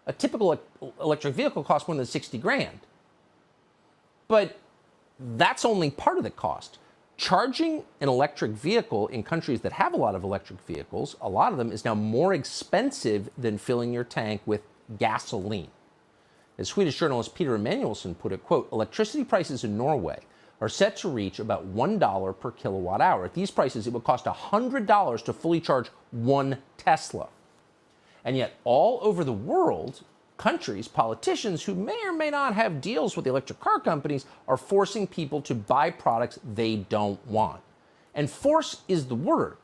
A typical electric vehicle costs more than 60 grand. But that's only part of the cost. Charging an electric vehicle in countries that have a lot of electric vehicles, a lot of them, is now more expensive than filling your tank with gasoline. As Swedish journalist Peter Emanuelsson put it, quote, electricity prices in Norway are set to reach about $1 per kilowatt hour. At these prices, it would cost $100 to fully charge one Tesla. And yet, all over the world, countries, politicians who may or may not have deals with the electric car companies are forcing people to buy products they don't want. And force is the word.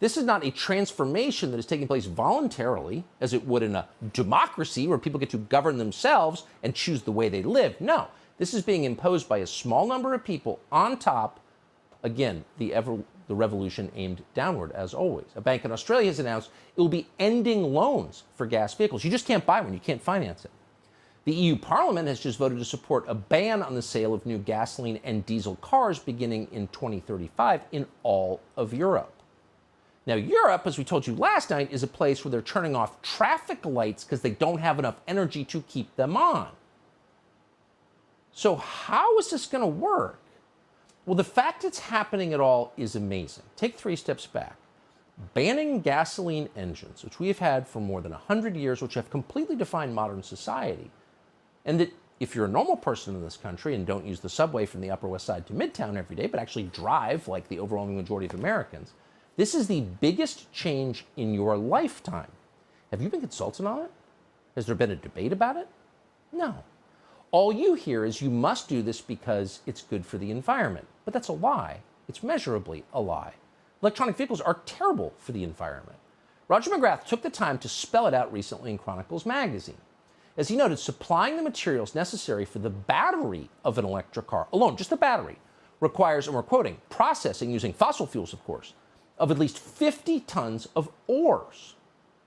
This is not a transformation that is taking place voluntarily, as it would in a democracy where people get to govern themselves and choose the way they live. No, this is being imposed by a small number of people on top, again, the revolution aimed downward, as always. A bank in Australia has announced it will be ending loans for gas vehicles. You just can't buy one. You can't finance it. The EU Parliament has just voted to support a ban on the sale of new gasoline and diesel cars beginning in 2035 in all of Europe. Now, Europe, as we told you last night, is a place where they're turning off traffic lights because they don't have enough energy to keep them on. So how is this going to work? Well, the fact it's happening at all is amazing. Take 3 steps back. Banning gasoline engines, which we have had for more than 100 years, which have completely defined modern society, and that if you're a normal person in this country and don't use the subway from the Upper West Side to Midtown every day, but actually drive like the overwhelming majority of Americans, this is the biggest change in your lifetime. Have you been consulted on it? Has there been a debate about it? No. All you hear is you must do this because it's good for the environment. But that's a lie. It's measurably a lie. Electronic vehicles are terrible for the environment. Roger McGrath took the time to spell it out recently in Chronicles magazine. As he noted, supplying the materials necessary for the battery of an electric car alone, just the battery, requires, and we're quoting, processing using fossil fuels, of course, of at least 50 tons of ores.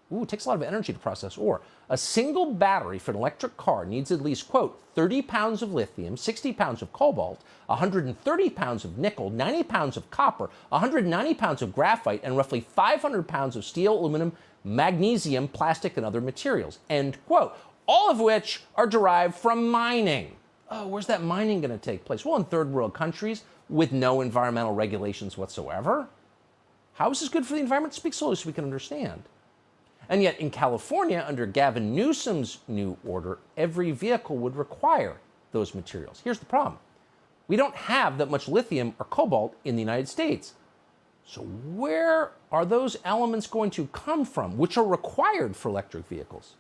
Ooh, it takes a lot of energy to process ore. A single battery for an electric car needs at least, quote, 30 pounds of lithium, 60 pounds of cobalt, 130 pounds of nickel, 90 pounds of copper, 190 pounds of graphite, and roughly 500 pounds of steel, aluminum, magnesium, plastic, and other materials, end quote. All of which are derived from mining. Oh, where's that mining going to take place? Well, in third world countries with no environmental regulations whatsoever. How is this good for the environment? Speak slowly so we can understand. And yet in California, under Gavin Newsom's new order, every vehicle would require those materials. Here's the problem. We don't have that much lithium or cobalt in the United States. So where are those elements going to come from, which are required for electric vehicles?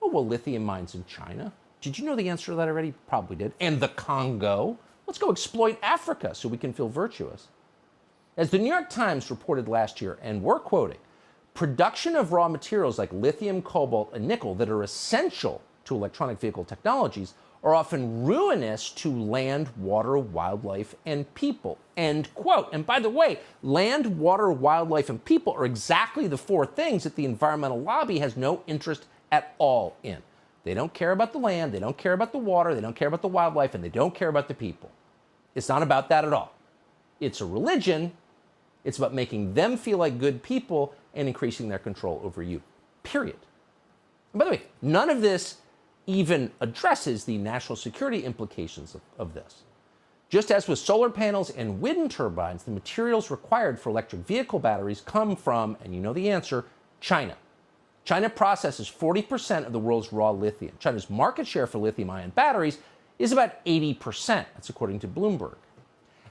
Oh, well, lithium mines in China. Did you know the answer to that already? Probably did. And the Congo. Let's go exploit Africa so we can feel virtuous. As the New York Times reported last year, and we're quoting, production of raw materials like lithium, cobalt, and nickel that are essential to electronic vehicle technologies are often ruinous to land, water, wildlife, and people, end quote. And by the way, land, water, wildlife, and people are exactly the 4 things that the environmental lobby has no interest at all in. They don't care about the land, they don't care about the water, they don't care about the wildlife, and they don't care about the people. It's not about that at all. It's a religion. It's about making them feel like good people and increasing their control over you, period. And by the way, none of this even addresses the national security implications of this. Just as with solar panels and wind turbines, the materials required for electric vehicle batteries come from, and you know the answer, China. China processes 40% of the world's raw lithium. China's market share for lithium-ion batteries is about 80%. That's according to Bloomberg.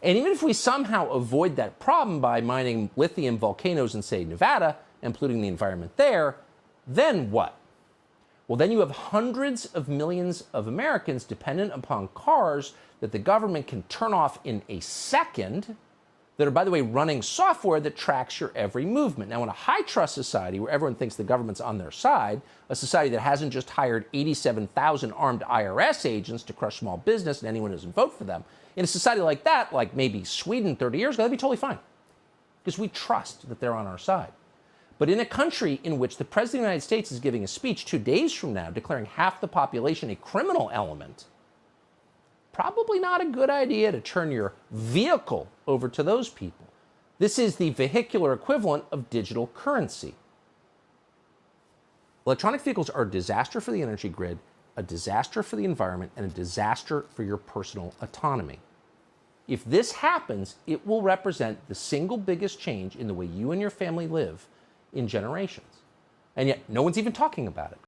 And even if we somehow avoid that problem by mining lithium volcanoes in, say, Nevada and polluting the environment there, then what? Well, then you have hundreds of millions of Americans dependent upon cars that the government can turn off in a second that are, by the way, running software that tracks your every movement. Now, in a high-trust society where everyone thinks the government's on their side, a society that hasn't just hired 87,000 armed IRS agents to crush small business and anyone who doesn't vote for them, in a society like that, like maybe Sweden 30 years ago, that'd be totally fine because we trust that they're on our side. But in a country in which the President of the United States is giving a speech 2 days from now declaring half the population a criminal element, probably not a good idea to turn your vehicle over to those people. This is the vehicular equivalent of digital currency. Electronic vehicles are a disaster for the energy grid, a disaster for the environment, and a disaster for your personal autonomy. If this happens, it will represent the single biggest change in the way you and your family live in generations. And yet, no one's even talking about it.